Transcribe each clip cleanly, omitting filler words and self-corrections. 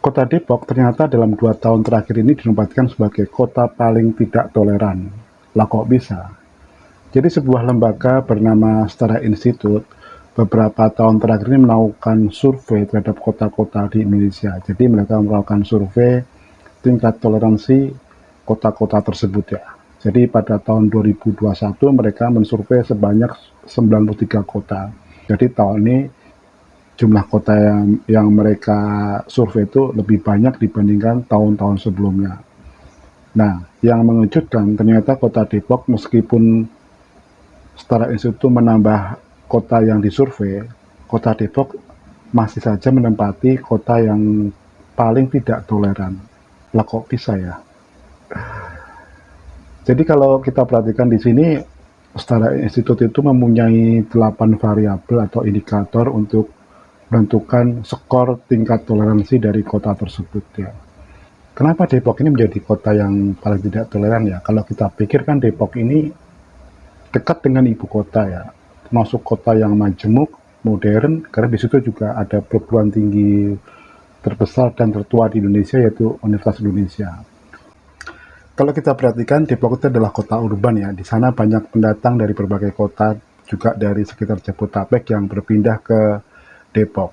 Kota Depok ternyata dalam 2 tahun terakhir ini dinobatkan sebagai kota paling tidak toleran. Lah kok bisa? Jadi sebuah lembaga bernama Setara Institute beberapa tahun terakhir ini melakukan survei terhadap kota-kota di Indonesia. Jadi mereka melakukan survei tingkat toleransi kota-kota tersebut ya. Jadi pada tahun 2021 mereka mensurvei sebanyak 93 kota. Jadi tahun ini jumlah kota yang mereka survei itu lebih banyak dibandingkan tahun-tahun sebelumnya. Nah, yang mengejutkan ternyata kota Depok meskipun Setara Institut menambah kota yang disurvei, kota Depok masih saja menempati kota yang paling tidak toleran. Lah kok bisa ya? Jadi kalau kita perhatikan di sini, Setara Institut itu mempunyai 8 variabel atau indikator untuk menentukan skor tingkat toleransi dari kota tersebut ya. Kenapa Depok ini menjadi kota yang paling tidak toleran ya? Kalau kita pikirkan Depok ini dekat dengan ibu kota ya, termasuk kota yang majemuk, modern, karena di situ juga ada perguruan tinggi terbesar dan tertua di Indonesia yaitu Universitas Indonesia. Kalau kita perhatikan Depok itu adalah kota urban ya, di sana banyak pendatang dari berbagai kota, juga dari sekitar Jabodetabek yang berpindah ke Depok.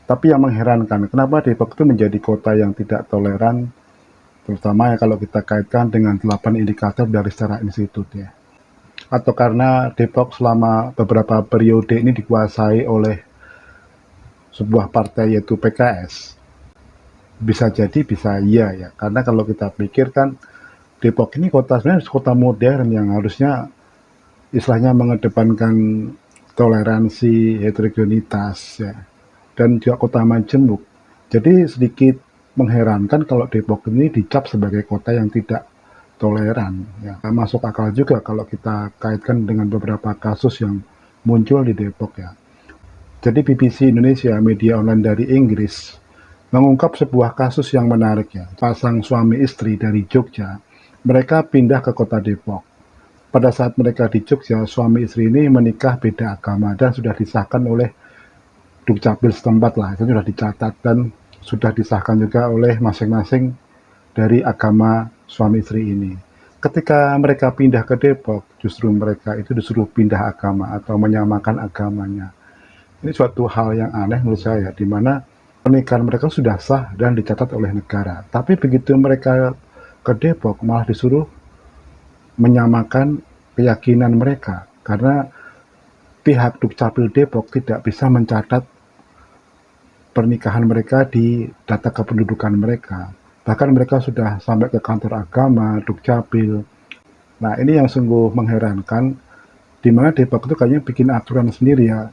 Tapi yang mengherankan, kenapa Depok itu menjadi kota yang tidak toleran, terutama ya kalau kita kaitkan dengan 8 indikator dari Setara Institut ya. Atau karena Depok selama beberapa periode ini dikuasai oleh sebuah partai yaitu PKS. Bisa jadi, bisa iya ya. Karena kalau kita pikirkan Depok ini kota sebenarnya kota modern yang harusnya istilahnya mengedepankan toleransi, heterogenitas ya. Dan juga kota majemuk. Jadi sedikit mengherankan kalau Depok ini dicap sebagai kota yang tidak toleran ya. Masuk akal juga kalau kita kaitkan dengan beberapa kasus yang muncul di Depok ya. Jadi BBC Indonesia, media online dari Inggris, mengungkap sebuah kasus yang menarik ya. Pasang suami istri dari Jogja, mereka pindah ke kota Depok. Pada saat mereka di Jogja, suami istri ini menikah beda agama dan sudah disahkan oleh Dukcapil setempat lah, itu sudah dicatat dan sudah disahkan juga oleh masing-masing dari agama suami istri ini. Ketika mereka pindah ke Depok, justru mereka itu disuruh pindah agama atau menyamakan agamanya. Ini suatu hal yang aneh menurut saya, di mana pernikahan mereka sudah sah dan dicatat oleh negara. Tapi begitu mereka ke Depok, malah disuruh menyamakan keyakinan mereka. Karena pihak Dukcapil Depok tidak bisa mencatat pernikahan mereka di data kependudukan mereka. Bahkan mereka sudah sampai ke kantor agama, Dukcapil. Nah, ini yang sungguh mengherankan, di mana Depok itu kayaknya bikin aturan sendiri ya.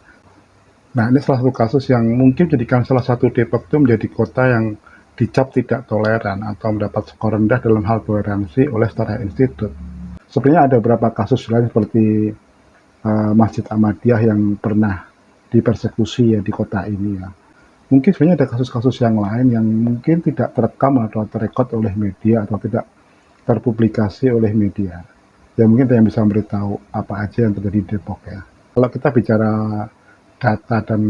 Nah, ini salah satu kasus yang mungkin jadikan salah satu Depok itu menjadi kota yang dicap tidak toleran atau mendapat skor rendah dalam hal toleransi oleh Setara Institut. Sebenarnya ada beberapa kasus lain seperti Masjid Ahmadiyah yang pernah dipersekusi ya di kota ini ya. Mungkin sebenarnya ada kasus-kasus yang lain yang mungkin tidak terekam atau terekod oleh media atau tidak terpublikasi oleh media. Ya mungkin yang bisa memberitahu apa aja yang terjadi di Depok ya. Kalau kita bicara data dan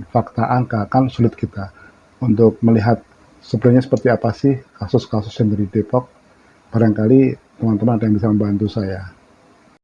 fakta angka kan sulit kita untuk melihat sebenarnya seperti apa sih kasus-kasus yang dari Depok. Barangkali teman-teman ada yang bisa membantu saya.